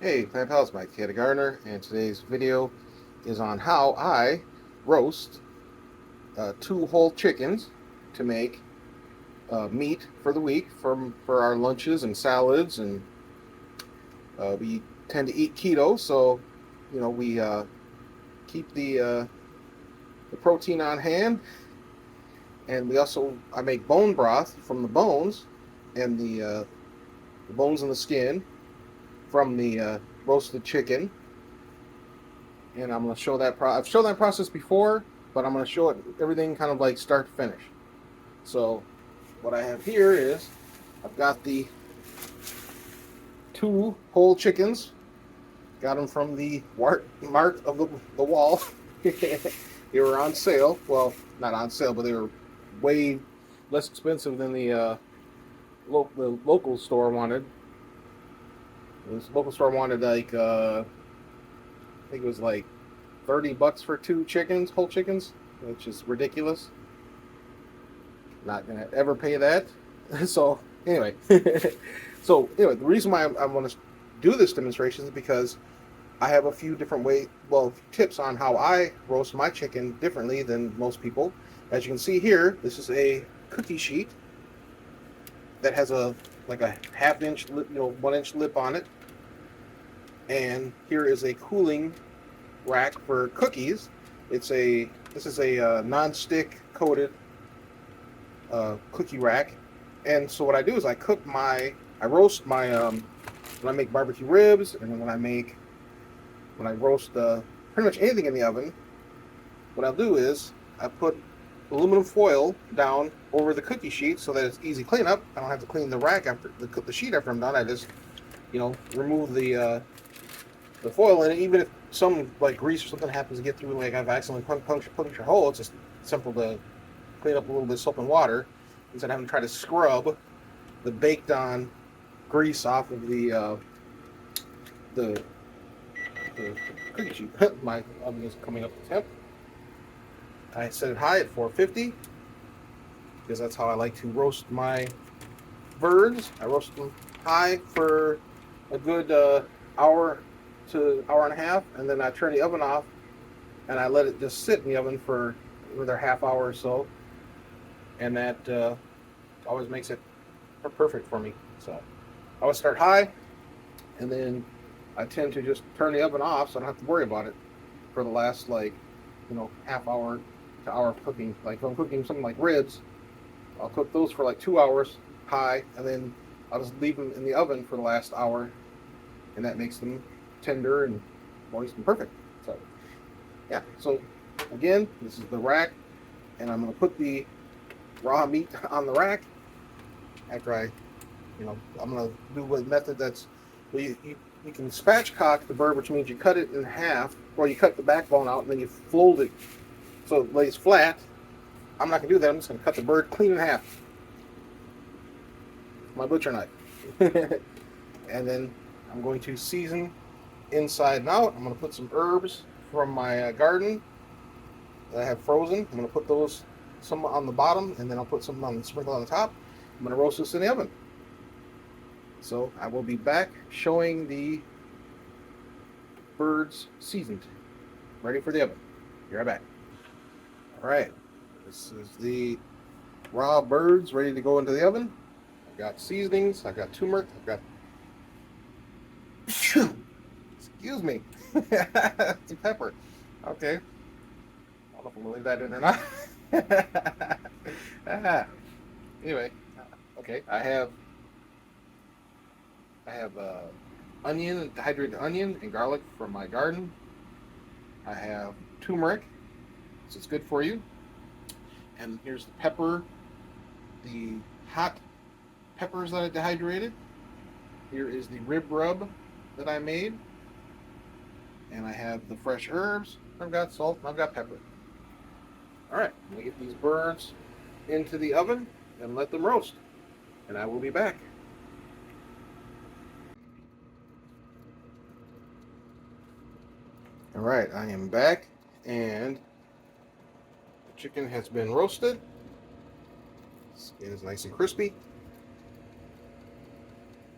Hey, Plant Pals, Mike here, the gardener, and today's video is on how I roast two whole chickens to make meat for the week for our lunches and salads. And we tend to eat keto, so we keep the protein on hand. And I make bone broth from the bones and the bones and the skin from the roasted chicken, and I'm going to show that. I've shown that process before, but I'm going to show it everything kind of like start to finish. So, what I have here is I've got the two whole chickens. Got them from the Mart of the Wall. They were on sale. Well, not on sale, but they were way less expensive than the local store wanted. This local store wanted like I think it was like $30 for two chickens, whole chickens, which is ridiculous. Not gonna ever pay that. So anyway, the reason why I want to do this demonstration is because I have a few different tips on how I roast my chicken differently than most people. As you can see here, this is a cookie sheet that has a half-inch, 1-inch lip on it, and here is a cooling rack for cookies. This is a non-stick coated cookie rack, and so what I do is I roast my when I make barbecue ribs, and then when I roast pretty much anything in the oven. What I'll do is I put aluminum foil down over the cookie sheet so that it's easy cleanup. I don't have to clean the rack after the sheet after I'm done. I just remove the foil, and even if some like grease or something happens to get through, like I've accidentally punctured a hole, it's just simple to clean up a little bit of soap and water instead of having to try to scrub the baked on grease off of the cookie sheet. My oven is coming up to temp. I set it high at 450 because that's how I like to roast my birds. I roast them high for a good hour to hour and a half, and then I turn the oven off and I let it just sit in the oven for another half hour or so, and that always makes it perfect for me. So I always start high, and then I tend to just turn the oven off so I don't have to worry about it for the last half hour to hour of cooking. Like if I'm cooking something like ribs, I'll cook those for like 2 hours high, and then I'll just leave them in the oven for the last hour, and that makes them tender and moist and perfect. So yeah, so again, this is the rack, and I'm going to put the raw meat on the rack after I'm going to do a method that's you can spatchcock the bird, which means you cut it in half, or you cut the backbone out and then you fold it so it lays flat. I'm not going to do that. I'm just going to cut the bird clean in half. My butcher knife. And then I'm going to season inside and out. I'm going to put some herbs from my garden that I have frozen. I'm going to put those some on the bottom, and then I'll put some on the sprinkle on the top. I'm going to roast this in the oven. So I will be back showing the birds seasoned, ready for the oven. Be right back. All right, this is the raw birds ready to go into the oven. I've got seasonings. I've got turmeric. I've got excuse me, some pepper. Okay, I don't know if I'm gonna leave that in or not. Anyway, okay, I have onion, dehydrated onion and garlic from my garden. I have turmeric, so it's good for you. And here's the pepper, the hot peppers that I dehydrated. Here is the rib rub that I made. And I have the fresh herbs. I've got salt and I've got pepper. All right, I'm going to get these birds into the oven and let them roast. And I will be back. All right, I am back, and the chicken has been roasted. Skin is nice and crispy.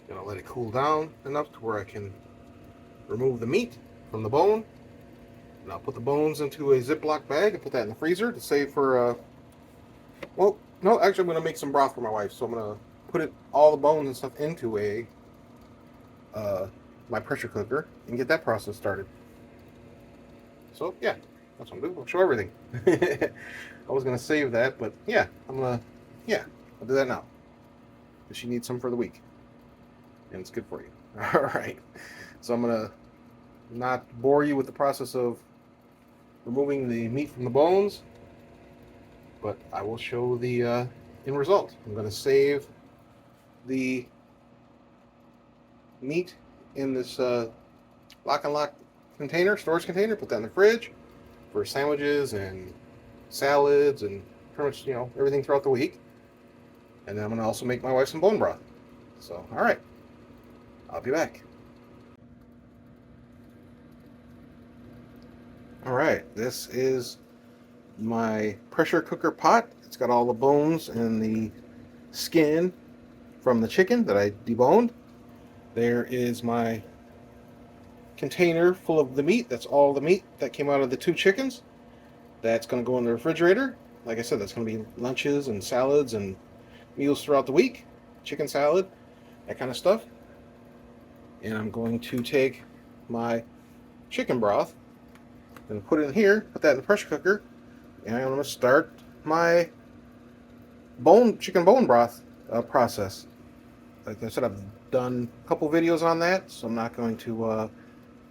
Gonna let it cool down enough to where I can remove the meat from the bone. And I'll put the bones into a Ziploc bag and put that in the freezer to save for, well, no, actually I'm going to make some broth for my wife. So I'm going to put all the bones and stuff into my pressure cooker and get that process started. So yeah, that's what I'm doing. I'll show everything. I was going to save that, but yeah, I'll do that now. Because she needs some for the week. And it's good for you. All right. So I'm going to not bore you with the process of removing the meat from the bones, but I will show the end result. I'm going to save the meat in this lock and lock container, storage container, put that in the fridge for sandwiches and salads and pretty much, you know, everything throughout the week. And then I'm going to also make my wife some bone broth. So, all right, I'll be back. All right, this is my pressure cooker pot. It's got all the bones and the skin from the chicken that I deboned. There is my container full of the meat. That's all the meat that came out of the 2 chickens. That's going to go in the refrigerator. Like I said, that's going to be lunches and salads and meals throughout the week. Chicken salad, that kind of stuff. And I'm going to take my chicken broth and put it in here, put that in the pressure cooker, and I'm going to start my chicken bone broth process. Like I said, I've done a couple videos on that, so I'm not going to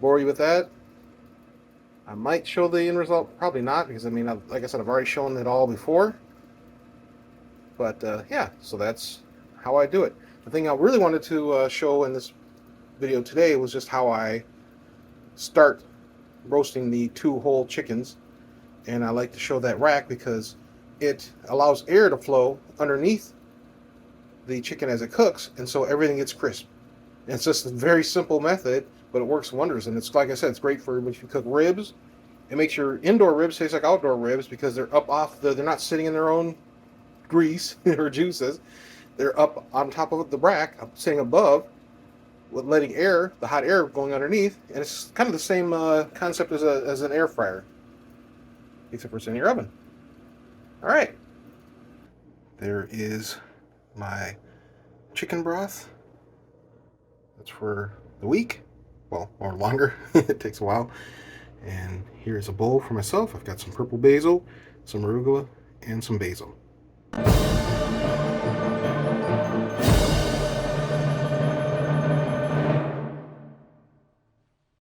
bore you with that. I might show the end result, probably not, because I mean, like I said, I've already shown it all before. But yeah, so that's how I do it. The thing I really wanted to show in this video today was just how I start roasting the 2 whole chickens. And I like to show that rack because it allows air to flow underneath the chicken as it cooks, and so everything gets crisp. And it's just a very simple method, but it works wonders. And it's, like I said, it's great for if you cook ribs. It makes your indoor ribs taste like outdoor ribs because they're up off they're not sitting in their own grease or juices. They're up on top of the rack, sitting above, with letting air, the hot air going underneath, and it's kind of the same concept as an air fryer, except for it's in your oven. All right, there is my chicken broth. That's for the week, well, or longer. It takes a while. And here's a bowl for myself. I've got some purple basil, some arugula, and some basil.